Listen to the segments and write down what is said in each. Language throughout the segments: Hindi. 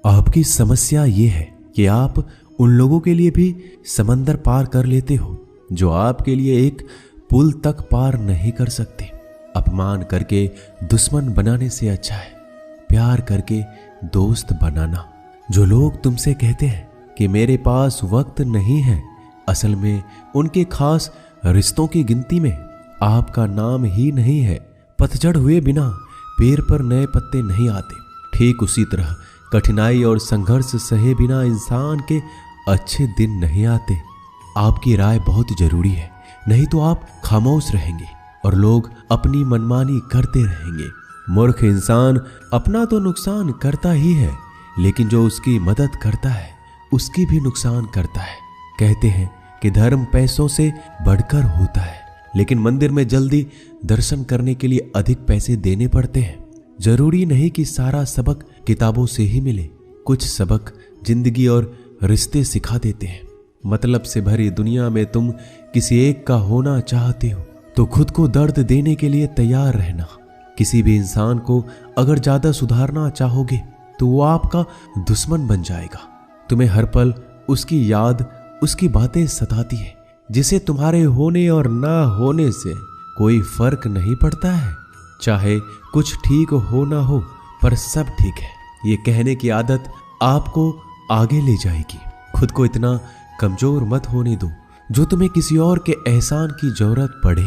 आपकी समस्या ये है कि आप उन लोगों के लिए भी समंदर पार कर लेते हो जो आपके लिए एक पुल तक पार नहीं कर सकते। अपमान करके दुश्मन बनाने से अच्छा है प्यार करके दोस्त बनाना। जो लोग तुमसे कहते हैं कि मेरे पास वक्त नहीं है, असल में उनके खास रिश्तों की गिनती में आपका नाम ही नहीं है। पतझड़ हुए बिना पेड़ पर नए पत्ते नहीं आते। ठीक उसी तरह कठिनाई और संघर्ष सहे बिना इंसान के अच्छे दिन नहीं आते। आपकी राय बहुत जरूरी है, नहीं तो आप खामोश रहेंगे और लोग अपनी मनमानी करते रहेंगे। मूर्ख इंसान अपना तो नुकसान करता ही है, लेकिन जो उसकी मदद करता है उसकी भी नुकसान करता है। कहते हैं कि धर्म पैसों से बढ़कर होता है, लेकिन मंदिर में जल्दी दर्शन करने के लिए अधिक पैसे देने पड़ते हैं। जरूरी नहीं कि सारा सबक किताबों से ही मिले, कुछ सबक जिंदगी और रिश्ते सिखा देते हैं। मतलब से भरी दुनिया में तुम किसी एक का होना चाहते हो तो खुद को दर्द देने के लिए तैयार रहना। किसी भी इंसान को अगर ज्यादा सुधारना चाहोगे तो वो आपका दुश्मन बन जाएगा। तुम्हें हर पल उसकी याद, उसकी बातें सताती है, जिसे तुम्हारे होने और ना होने से कोई फर्क नहीं पड़ता है। चाहे कुछ ठीक हो ना हो, पर सब ठीक है ये कहने की आदत आपको आगे ले जाएगी। खुद को इतना कमजोर मत होने दो जो तुम्हें किसी और के एहसान की जरूरत पड़े।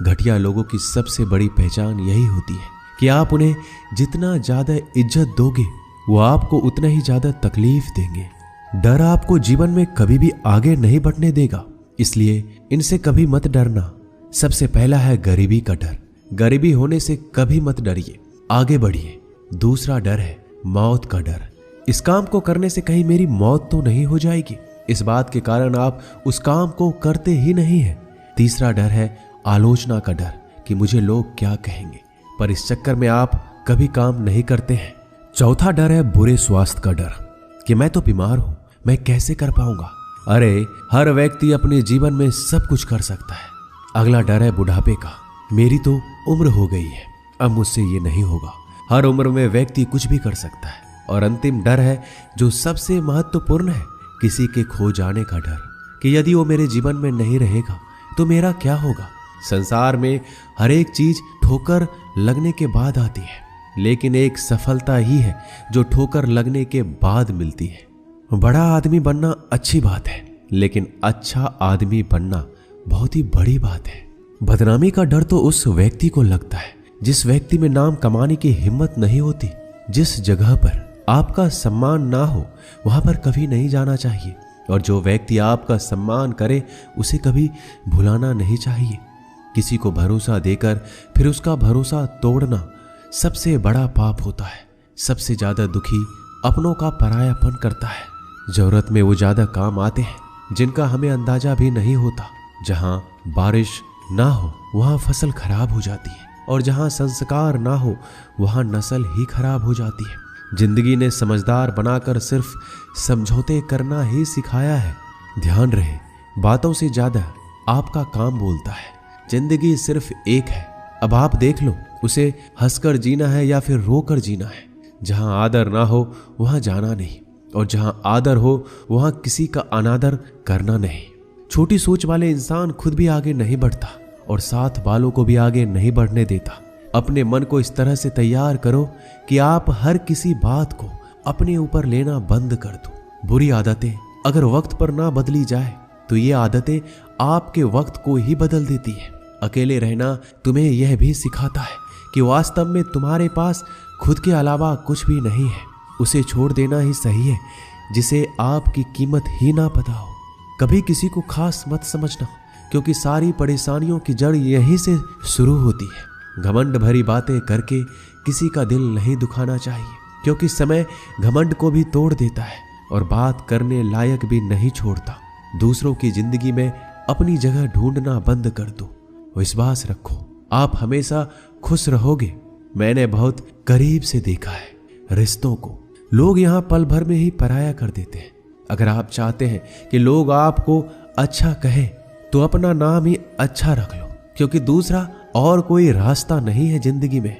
घटिया लोगों की सबसे बड़ी पहचान यही होती है कि आप उन्हें जितना ज्यादा इज्जत दोगे वो आपको उतना ही ज्यादा तकलीफ देंगे। डर आपको जीवन में कभी भी आगे नहीं बढ़ने देगा, इसलिए इनसे कभी मत डरना। सबसे पहला है गरीबी का डर। गरीबी होने से कभी मत डरिए, आगे बढ़िए। दूसरा डर है मौत का डर। इस काम को करने से कहीं मेरी मौत तो नहीं हो जाएगी, इस बात के कारण आप उस काम को करते ही नहीं है। तीसरा डर है आलोचना का डर कि मुझे लोग क्या कहेंगे, पर इस चक्कर में आप कभी काम नहीं करते हैं। चौथा डर है बुरे स्वास्थ्य का डर कि मैं तो बीमार हूं, मैं कैसे कर पाऊंगा। अरे हर व्यक्ति अपने जीवन में सब कुछ कर सकता है। अगला डर है बुढ़ापे का। मेरी तो उम्र हो गई है, अब मुझसे ये नहीं होगा। हर उम्र में व्यक्ति कुछ भी कर सकता है। और अंतिम डर है जो सबसे महत्वपूर्ण है, किसी के खो जाने का डर कि यदि वो मेरे जीवन में नहीं रहेगा तो मेरा क्या होगा। संसार में हर एक चीज ठोकर लगने के बाद आती है, लेकिन एक सफलता ही है जो ठोकर लगने के बाद मिलती है। बड़ा आदमी बनना अच्छी बात है, लेकिन अच्छा आदमी बनना बहुत ही बड़ी बात है। बदनामी का डर तो उस व्यक्ति को लगता है जिस व्यक्ति में नाम कमाने की हिम्मत नहीं होती। जिस जगह पर आपका सम्मान ना हो वहां पर कभी नहीं जाना चाहिए, और जो व्यक्ति आपका सम्मान करे उसे कभी भुलाना नहीं चाहिए। किसी को भरोसा देकर फिर उसका भरोसा तोड़ना सबसे बड़ा पाप होता है। सबसे ज्यादा दुखी अपनों का परायापन करता है। जरूरत में वो ज्यादा काम आते हैं जिनका हमें अंदाजा भी नहीं होता। जहां बारिश ना हो वहां फसल खराब हो जाती है, और जहां संस्कार ना हो वहां नस्ल ही खराब हो जाती है। जिंदगी ने समझदार बनाकर सिर्फ समझौते करना ही सिखाया है। ध्यान रहे, बातों से ज्यादा आपका काम बोलता है। जिंदगी सिर्फ एक है, अब आप देख लो उसे हंसकर जीना है या फिर रोकर जीना है। जहां आदर ना हो वहां जाना नहीं, और जहां आदर हो वहां किसी का अनादर करना नहीं। छोटी सोच वाले इंसान खुद भी आगे नहीं बढ़ता और साथ वालों को भी आगे नहीं बढ़ने देता। अपने मन को इस तरह से तैयार करो कि आप हर किसी बात को अपने ऊपर लेना बंद कर दो। बुरी आदतें अगर वक्त पर ना बदली जाए तो ये आदतें आपके वक्त को ही बदल देती है। अकेले रहना तुम्हें यह भी सिखाता है कि वास्तव में तुम्हारे पास खुद के अलावा कुछ भी नहीं है। उसे छोड़ देना ही सही है जिसे आपकी कीमत ही ना पता हो। कभी किसी को खास मत समझना, क्योंकि सारी परेशानियों की जड़ यहीं से शुरू होती है। घमंड भरी बातें करके किसी का दिल नहीं दुखाना चाहिए, क्योंकि समय घमंड को भी तोड़ देता है और बात करने लायक भी नहीं छोड़ता। दूसरों की जिंदगी में अपनी जगह ढूंढना बंद कर दो। विश्वास रखो, आप हमेशा खुश रहोगे। मैंने बहुत करीब से देखा है रिश्तों को। लोग यहाँ पल भर में ही पराया कर देते हैं। अगर आप चाहते हैं कि लोग आपको अच्छा कहें तो अपना नाम ही अच्छा रख लो, क्योंकि दूसरा और कोई रास्ता नहीं है जिंदगी में।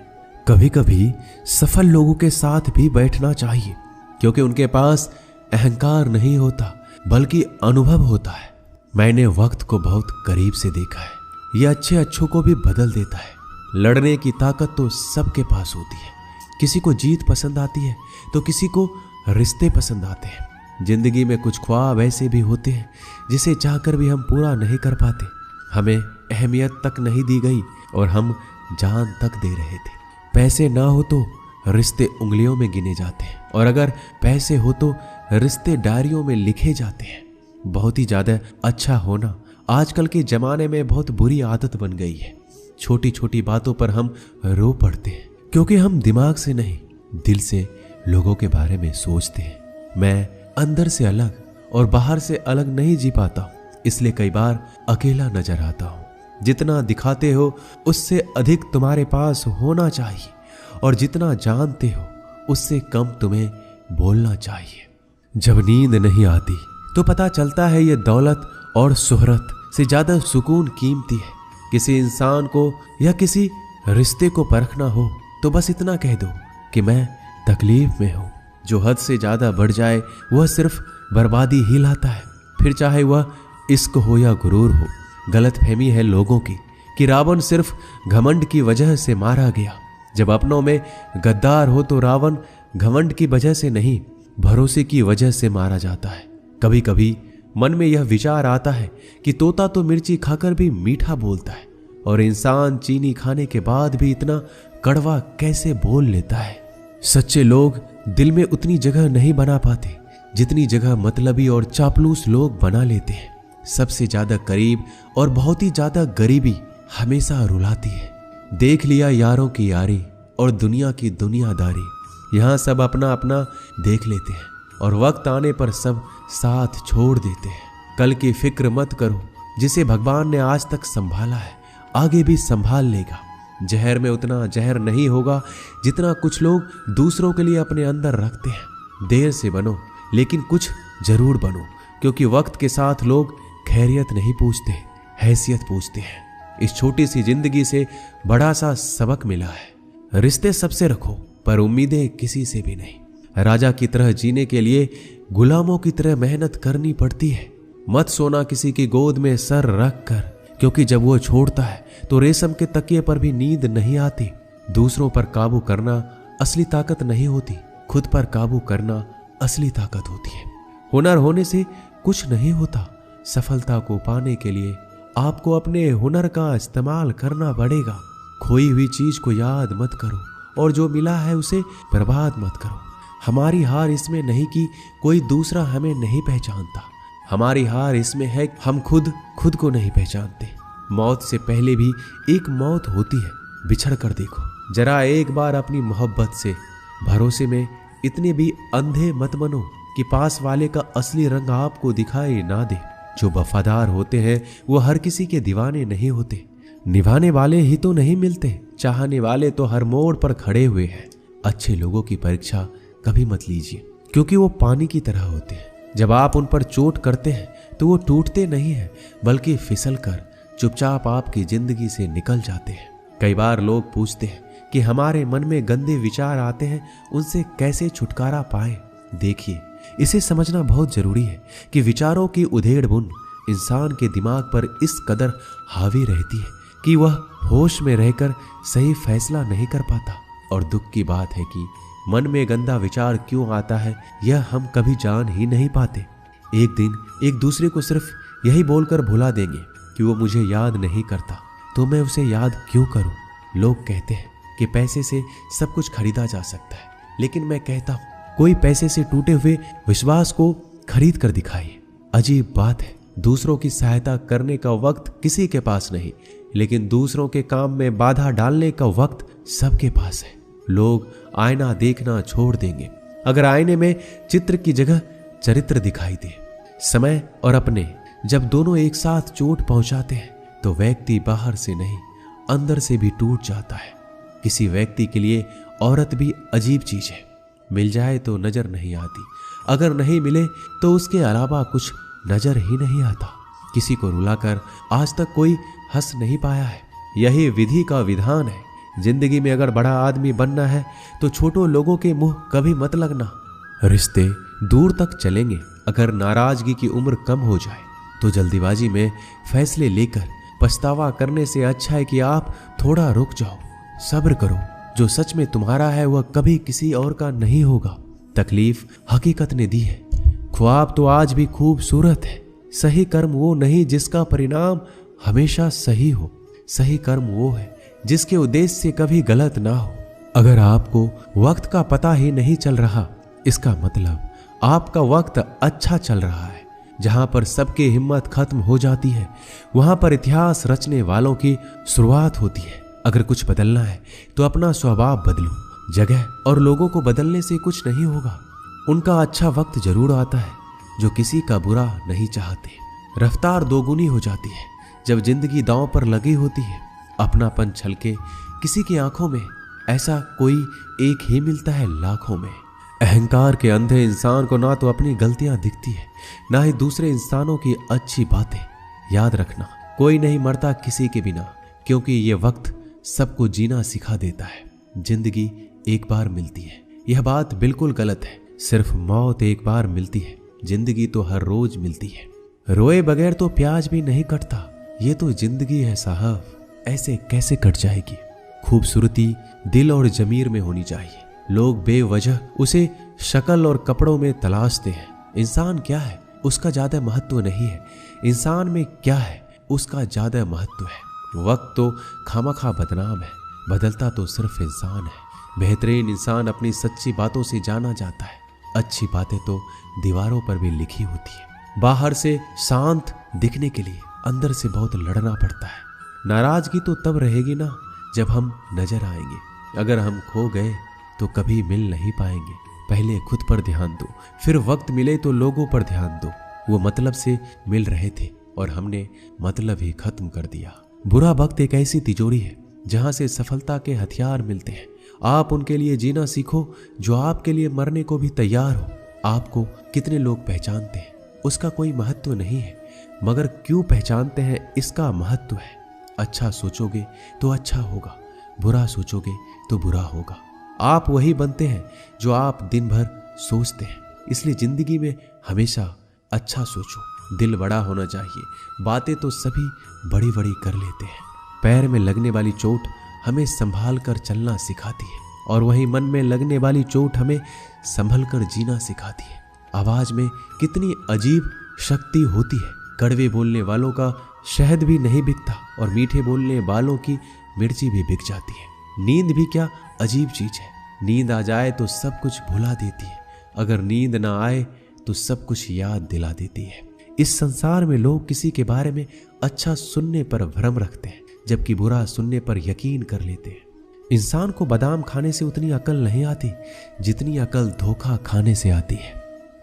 कभी कभी सफल लोगों के साथ भी बैठना चाहिए, क्योंकि उनके पास अहंकार नहीं होता बल्कि अनुभव होता है। मैंने वक्त को बहुत करीब से देखा है। यह अच्छे अच्छों को भी बदल देता है। लड़ने की ताकत तो सबके पास होती है। किसी को जीत पसंद आती है तो किसी को रिश्ते पसंद आते हैं। जिंदगी में कुछ ख्वाब ऐसे भी होते हैं जिसे चाहकर भी हम पूरा नहीं कर पाते। हमें अहमियत तक नहीं दी गई और हम जान तक दे रहे थे। पैसे ना हो तो रिश्ते उंगलियों में गिने जाते हैं और अगर पैसे हो तो रिश्ते डायरियों में लिखे जाते हैं। बहुत ही ज्यादा अच्छा होना आजकल के जमाने में बहुत बुरी आदत बन गई है। छोटी छोटी बातों पर हम रो पड़ते हैं क्योंकि हम दिमाग से नहीं दिल से लोगों के बारे में सोचते हैं। मैं अंदर से अलग और बाहर से अलग नहीं जी पाता हूं, इसलिए कई बार अकेला नजर आता हूं। जितना दिखाते हो उससे अधिक तुम्हारे पास होना चाहिए और जितना जानते हो उससे कम तुम्हें बोलना चाहिए। जब नींद नहीं आती तो पता चलता है ये दौलत और शोहरत से ज्यादा सुकून कीमती है। किसी इंसान को या किसी रिश्ते को परखना हो तो बस इतना कह दो कि मैं तकलीफ में हूं। जो हद से ज्यादा बढ़ जाए वह सिर्फ बर्बादी ही लाता है, फिर चाहे वह इश्क हो या गुरूर हो। गलतफहमी है लोगों की कि रावण सिर्फ घमंड की वजह से मारा गया। जब अपनों में गद्दार हो तो रावण घमंड की वजह से नहीं, भरोसे की वजह से मारा जाता है। कभी कभी मन में यह विचार आता है कि तोता तो मिर्ची खाकर भी मीठा बोलता है और इंसान चीनी खाने के बाद भी इतना कड़वा कैसे बोल लेता है। सच्चे लोग दिल में उतनी जगह नहीं बना पाते जितनी जगह मतलबी और चापलूस लोग बना लेते हैं। सबसे ज्यादा करीब और बहुत ही ज्यादा गरीबी हमेशा रुलाती है। देख लिया यारों की यारी और दुनिया की दुनियादारी, यहाँ सब अपना अपना देख लेते हैं और वक्त आने पर सब साथ छोड़ देते हैं। कल की फिक्र मत करो, जिसे भगवान ने आज तक संभाला है आगे भी संभाल लेगा। जहर में उतना जहर नहीं होगा जितना कुछ लोग दूसरों के लिए अपने अंदर रखते हैं। देर से बनो लेकिन कुछ जरूर बनो, क्योंकि वक्त के साथ लोग खैरियत नहीं पूछते, हैसियत पूछते हैं। इस छोटी सी जिंदगी से बड़ा सा सबक मिला है। रिश्ते सबसे रखो पर उम्मीदें किसी से भी नहीं। राजा की तरह जीने के लिए गुलामों की तरह मेहनत करनी पड़ती है। मत सोना किसी की गोद में सर रख कर, क्योंकि जब वो छोड़ता है तो रेशम के तकिए पर भी नींद नहीं आती। दूसरों पर काबू करना असली ताकत नहीं होती, खुद पर काबू करना असली ताकत होती है। हुनर होने से कुछ नहीं होता। सफलता को पाने के लिए आपको अपने हुनर का इस्तेमाल करना पड़ेगा। खोई हुई चीज को याद मत करो और जो मिला है उसे बर्बाद मत करो। हमारी हार इसमें नहीं कि कोई दूसरा हमें नहीं पहचानता, हमारी हार इसमें है हम खुद को नहीं पहचानते। मौत से पहले भी एक मौत होती है, बिछड़ कर देखो। जरा एक बार अपनी मोहब्बत से, भरोसे में इतने भी अंधे मत बनो कि पास वाले का असली रंग आपको दिखाई ना दे। जो वफादार होते हैं वो हर किसी के दीवाने नहीं होते। निभाने वाले ही तो नहीं मिलते, चाहने वाले तो हर मोड़ पर खड़े हुए हैं। अच्छे लोगों की परीक्षा कभी मत लीजिए, क्योंकि वो पानी की तरह होते हैं। जब आप उन पर चोट करते हैं तो वो टूटते नहीं हैं, बल्कि फिसल कर चुपचाप आपकी जिंदगी से निकल जाते हैं। कई बार लोग पूछते हैं कि हमारे मन में गंदे विचार आते हैं, उनसे कैसे छुटकारा पाएं। देखिए, इसे समझना बहुत जरूरी है कि विचारों की उधेड़ बुन इंसान के दिमाग पर इस कदर हावी रहती है कि वह होश में रहकर सही फैसला नहीं कर पाता। और दुख की बात है कि मन में गंदा विचार क्यों आता है यह हम कभी जान ही नहीं पाते। एक दिन एक दूसरे को सिर्फ यही बोलकर भुला देंगे कि वो मुझे याद नहीं करता, तो मैं उसे याद क्यों करूं। लोग कहते हैं कि पैसे से सब कुछ खरीदा जा सकता है, लेकिन मैं कहता हूं कोई पैसे से टूटे हुए विश्वास को खरीद कर दिखाइए। अजीब बात है, दूसरों की सहायता करने का वक्त किसी के पास नहीं, लेकिन दूसरों के काम में बाधा डालने का वक्त सबके पास है। लोग आईना देखना छोड़ देंगे अगर आईने में चित्र की जगह चरित्र दिखाई दे। समय और अपने जब दोनों एक साथ चोट पहुंचाते हैं तो व्यक्ति बाहर से नहीं अंदर से भी टूट जाता है। किसी व्यक्ति के लिए औरत भी अजीब चीज है। मिल जाए तो नजर नहीं आती, अगर नहीं मिले तो उसके अलावा कुछ नजर ही नहीं आता। किसी को रुलाकर आज तक कोई हंस नहीं पाया है। यही विधि का विधान है। जिंदगी में अगर बड़ा आदमी बनना है तो छोटों लोगों के मुंह कभी मत लगना। रिश्ते दूर तक चलेंगे। अगर नाराजगी की उम्र कम हो जाए तो जल्दीबाजी में फैसले लेकर पछतावा करने से अच्छा है कि आप थोड़ा रुक जाओ, सब्र करो। जो सच में तुम्हारा है वह कभी किसी और का नहीं होगा। तकलीफ हकीकत ने दी है। ख्वाब तो आज भी खूबसूरत है। सही कर्म वो नहीं जिसका परिणाम हमेशा सही हो। सही कर्म वो है जिसके उद्देश्य से कभी गलत ना हो। अगर आपको वक्त का पता ही नहीं चल रहा, इसका मतलब आपका वक्त अच्छा चल रहा है। जहां पर सबकी हिम्मत खत्म हो जाती है, वहां पर इतिहास रचने वालों की शुरुआत होती है। अगर कुछ बदलना है तो अपना स्वभाव बदलो। जगह और लोगों को बदलने से कुछ नहीं होगा। उनका अच्छा वक्त जरूर आता है जो किसी का बुरा नहीं चाहते। रफ्तार दोगुनी हो जाती है जब जिंदगी दांव पर लगी होती है। अपनापन छलके किसी की आंखों में, ऐसा कोई एक ही मिलता है लाखों में। अहंकार के अंधे इंसान को ना तो अपनी गलतियां दिखती है, ना ही दूसरे इंसानों की अच्छी बातें। याद रखना, कोई नहीं मरता किसी के बिना, क्योंकि ये वक्त सबको जीना सिखा देता है। जिंदगी एक बार मिलती है, यह बात बिल्कुल गलत है। सिर्फ मौत एक बार मिलती है, जिंदगी तो हर रोज मिलती है। रोए बगैर तो प्याज भी नहीं कटता। ये तो जिंदगी है साहब, ऐसे कैसे कट जाएगी। खूबसूरती दिल और जमीर में होनी चाहिए। लोग बेवजह उसे शक्ल और कपड़ों में तलाशते हैं। इंसान क्या है उसका ज्यादा महत्व नहीं है, इंसान में क्या है उसका ज्यादा महत्व है। वक्त तो खामखा बदनाम है, बदलता तो सिर्फ इंसान है। बेहतरीन इंसान अपनी सच्ची बातों से जाना जाता है। अच्छी बातें तो दीवारों पर भी लिखी होती है। बाहर से शांत दिखने के लिए अंदर से बहुत लड़ना पड़ता है। नाराजगी तो तब रहेगी ना जब हम नजर आएंगे। अगर हम खो गए तो कभी मिल नहीं पाएंगे। पहले खुद पर ध्यान दो, फिर वक्त मिले तो लोगों पर ध्यान दो। वो मतलब से मिल रहे थे और हमने मतलब ही खत्म कर दिया। बुरा वक्त एक ऐसी तिजोरी है जहां से सफलता के हथियार मिलते हैं। आप उनके लिए जीना सीखो जो आपके लिए मरने को भी तैयार हो। आपको कितने लोग पहचानते हैं उसका कोई महत्व नहीं है, मगर क्यों पहचानते हैं इसका महत्व है। अच्छा सोचोगे तो अच्छा होगा, बुरा सोचोगे तो बुरा होगा। आप वही बनते हैं जो आप दिन भर सोचते हैं। इसलिए जिंदगी में हमेशा अच्छा सोचो। दिल बड़ा होना चाहिए। बातें तो सभी बड़ी बड़ी कर लेते हैं। पैर में लगने वाली चोट हमें संभाल कर चलना सिखाती है, और वहीं मन में लगने वाली चोट हमें संभल कर जीना सिखाती है। आवाज में कितनी अजीब शक्ति होती है। कड़वे बोलने वालों का शहद भी नहीं बिकता और मीठे बोलने वालों की मिर्ची भी बिक जाती है। नींद भी क्या अजीब चीज है। नींद आ जाए तो सब कुछ भुला देती है, अगर नींद ना आए तो सब कुछ याद दिला देती है। इस संसार में लोग किसी के बारे में अच्छा सुनने पर भ्रम रखते हैं, जबकि बुरा सुनने पर यकीन कर लेते हैं। इंसान को बादाम खाने से उतनी अकल नहीं आती जितनी अकल धोखा खाने से आती है।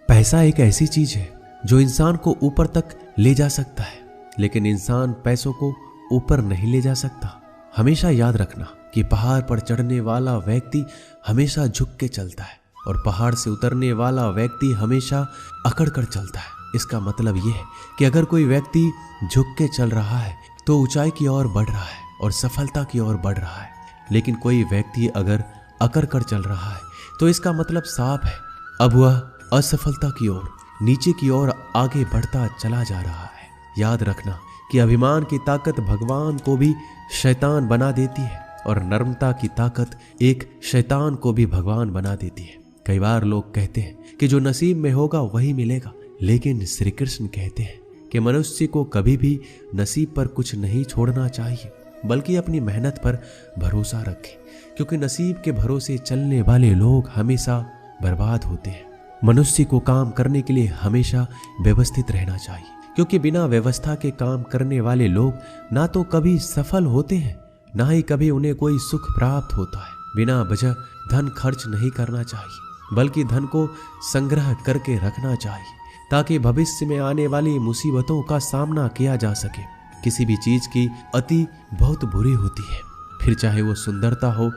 पैसा एक ऐसी चीज है जो इंसान को ऊपर तक ले जा सकता है, लेकिन इंसान पैसों को ऊपर नहीं ले जा सकता। हमेशा याद रखना कि पहाड़ पर चढ़ने वाला व्यक्ति हमेशा झुक के चलता है और पहाड़ से उतरने वाला व्यक्ति हमेशा अकड़ कर चलता है। इसका मतलब यह है कि अगर कोई व्यक्ति झुक के चल रहा है तो ऊंचाई की ओर बढ़ रहा है और सफलता की ओर बढ़ रहा है, लेकिन कोई व्यक्ति अगर अकड़ कर चल रहा है तो इसका मतलब साफ है, अब वह असफलता की ओर, नीचे की ओर आगे बढ़ता चला जा रहा है। याद रखना कि अभिमान की ताकत भगवान को भी शैतान बना देती है और नर्मता की ताकत एक शैतान को भी भगवान बना देती है। कई बार लोग कहते हैं कि जो नसीब में होगा वही मिलेगा, लेकिन श्री कृष्ण कहते हैं कि मनुष्य को कभी भी नसीब पर कुछ नहीं छोड़ना चाहिए, बल्कि अपनी मेहनत पर भरोसा रखे, क्योंकि नसीब के भरोसे चलने वाले लोग हमेशा बर्बाद होते हैं। मनुष्य को काम करने के लिए हमेशा व्यवस्थित रहना चाहिए, क्योंकि बिना व्यवस्था के काम करने वाले लोग ना तो कभी सफल होते हैं, ना ही कभी उन्हें कोई सुख प्राप्त होता है। बिना वजह धन खर्च नहीं करना चाहिए, बल्कि धन को संग्रह करके रखना चाहिए, ताकि भविष्य में आने वाली मुसीबतों का सामना किया जा सके। किसी भी चीज की अति बहुत बुरी होती है, फिर चाहे वो सुंदरता हो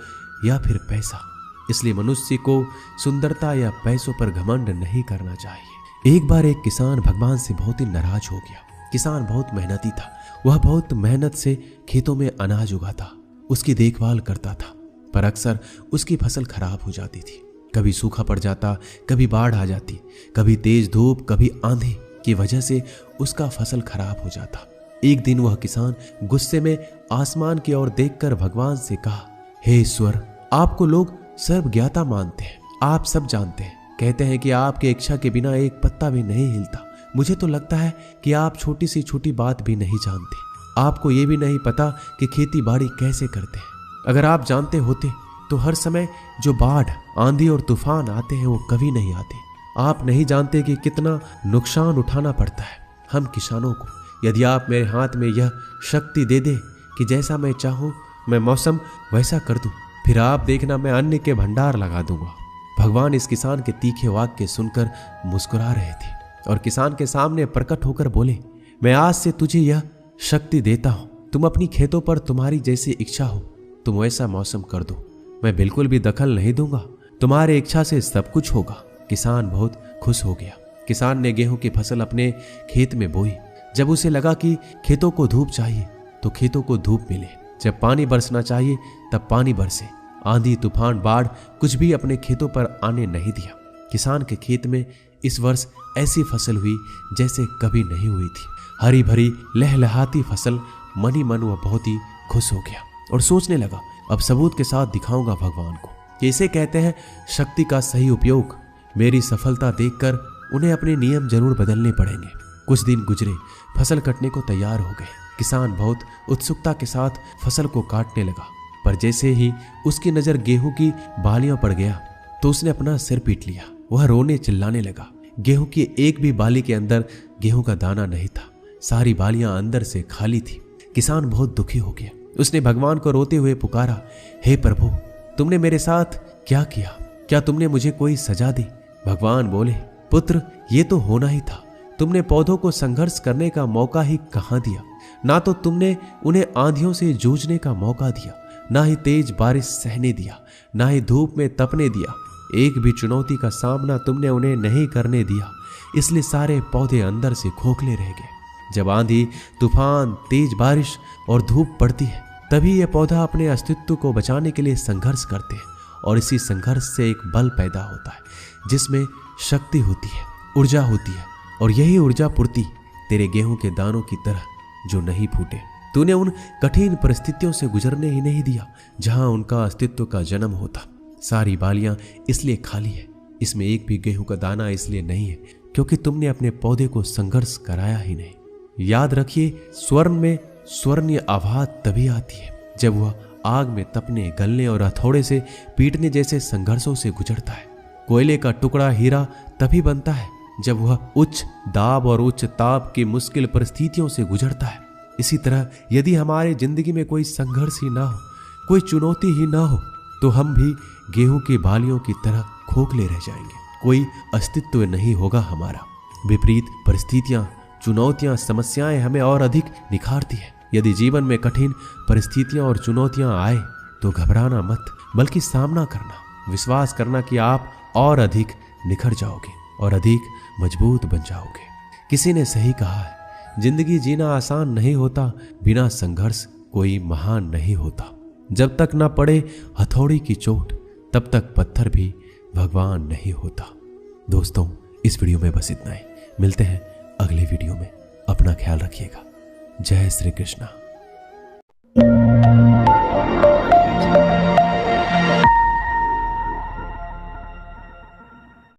या फिर पैसा। इसलिए मनुष्य को सुंदरता या पैसों पर घमंड नहीं करना चाहिए। एक बार एक किसान भगवान से बहुत ही नाराज हो गया। किसान बहुत मेहनती था, वह बहुत मेहनत से खेतों में अनाज उगाता, उसकी देखभाल करता था, पर अक्सर उसकी फसल खराब हो जाती थी। कभी सूखा पड़ जाता, कभी बाढ़ आ जाती, कभी तेज धूप, कभी आंधी की वजह से उसका फसल खराब हो जाता। एक दिन वह किसान गुस्से में आसमान की ओर देखकर भगवान से कहा, हे ईश्वर, आपको लोग सर्वज्ञाता मानते हैं, आप सब जानते हैं, कहते हैं कि आपके इच्छा के बिना एक पत्ता भी नहीं हिलता। मुझे तो लगता है कि आप छोटी सी छोटी बात भी नहीं जानते। आपको ये भी नहीं पता कि खेती बाड़ी कैसे करते हैं। अगर आप जानते होते तो हर समय जो बाढ़, आंधी और तूफान आते हैं वो कभी नहीं आते। आप नहीं जानते कि कितना नुकसान उठाना पड़ता है हम किसानों को। यदि आप मेरे हाथ में यह शक्ति दे दे कि जैसा मैं चाहूं मैं मौसम वैसा कर दूं, फिर आप देखना मैं अन्न के भंडार लगा दूंगा। भगवान इस किसान के तीखे वाक्य सुनकर मुस्कुरा रहे थे और किसान के सामने प्रकट होकर बोले, मैं आज से तुझे यह शक्ति देता हूं। तुम अपनी खेतों पर तुम्हारी जैसी इच्छा हो तुम वैसा मौसम कर दो। मैं बिल्कुल भी दखल नहीं दूंगा, तुम्हारे इच्छा से सब कुछ होगा। किसान बहुत खुश हो गया। किसान ने गेहूं की फसल अपने खेत में बोई। जब उसे लगा कि खेतों को धूप चाहिए तो खेतों को धूप मिले, जब पानी बरसना चाहिए तब पानी बरसे। आंधी, तूफान, बाढ़ कुछ भी अपने खेतों पर आने नहीं दिया। किसान के खेत में इस वर्ष ऐसी फसल हुई जैसे कभी नहीं हुई थी। हरी भरी लहलहाती फसल। मन ही मन वह बहुत ही खुश हो गया और सोचने लगा, अब सबूत के साथ दिखाऊंगा भगवान को कि इसे कहते हैं शक्ति का सही उपयोग। मेरी सफलता देखकर उन्हें अपने नियम जरूर बदलने पड़ेंगे। कुछ दिन गुजरे, फसल कटने को तैयार हो गए। किसान बहुत उत्सुकता के साथ फसल को काटने लगा, पर जैसे ही उसकी नजर गेहूं की बालियों पर गया तो उसने अपना सिर पीट लिया। वह रोने चिल्लाने लगा। गेहूं की एक भी बाली के अंदर गेहूं का दाना नहीं था। सारी बालियां अंदर से खाली थी। किसान बहुत दुखी हो गया। उसने भगवान को रोते हुए पुकारा, हे प्रभु, तुमने मेरे साथ क्या किया? क्या तुमने मुझे कोई सजा दी? भगवान बोले, पुत्र, ये तो होना ही था। तुमने पौधों को संघर्ष करने का मौका ही कहां दिया। ना तो तुमने उन्हें आंधियों से जूझने का मौका दिया, ना ही तेज बारिश सहने दिया, ना ही धूप में तपने दिया। एक भी चुनौती का सामना तुमने उन्हें नहीं करने दिया। इसलिए सारे पौधे अंदर से खोखले रह गए। जब आंधी, तूफान, तेज बारिश और धूप पड़ती है तभी यह पौधा अपने अस्तित्व को बचाने के लिए संघर्ष करते हैं और इसी संघर्ष से एक बल पैदा होता है जिसमें शक्ति होती है, ऊर्जा होती है। और यही ऊर्जा पूर्ति तेरे गेहूं के दानों की तरह जो नहीं फूटे। तूने उन कठिन परिस्थितियों से गुजरने ही नहीं दिया जहां उनका अस्तित्व का जन्म होता। सारी बालियां इसलिए खाली है, इसमें एक भी गेहूं का दाना इसलिए नहीं है क्योंकि तुमने अपने पौधे को संघर्ष कराया ही नहीं। याद रखिए, स्वर्ण में स्वर्णीय आवाज तभी आती है जब वह आग में तपने, गलने और हथौड़े से पीटने जैसे संघर्षों से गुजरता है। कोयले का टुकड़ा हीरा तभी बनता है जब वह उच्च दाब और उच्च ताप की मुश्किल परिस्थितियों से गुजरता है। इसी तरह यदि हमारे जिंदगी में कोई संघर्ष ही ना हो, कोई चुनौती ही ना हो, तो हम भी गेहूं की बालियों की तरह खोखले रह जाएंगे। कोई अस्तित्व नहीं होगा हमारा। विपरीत परिस्थितियां, चुनौतियां, समस्याएं हमें और अधिक निखारती है। यदि जीवन में कठिन परिस्थितियां और चुनौतियां आए तो घबराना मत, बल्कि सामना करना, विश्वास करना कि आप और अधिक निखर जाओगे और अधिक मजबूत बन जाओगे। किसी ने सही कहा है, जिंदगी जीना आसान नहीं होता, बिना संघर्ष कोई महान नहीं होता। जब तक ना पड़े हथौड़ी की चोट तब तक पत्थर भी भगवान नहीं होता। दोस्तों, इस वीडियो में बस इतना ही। मिलते हैं अगले वीडियो में। अपना ख्याल रखिएगा। जय श्री कृष्णा।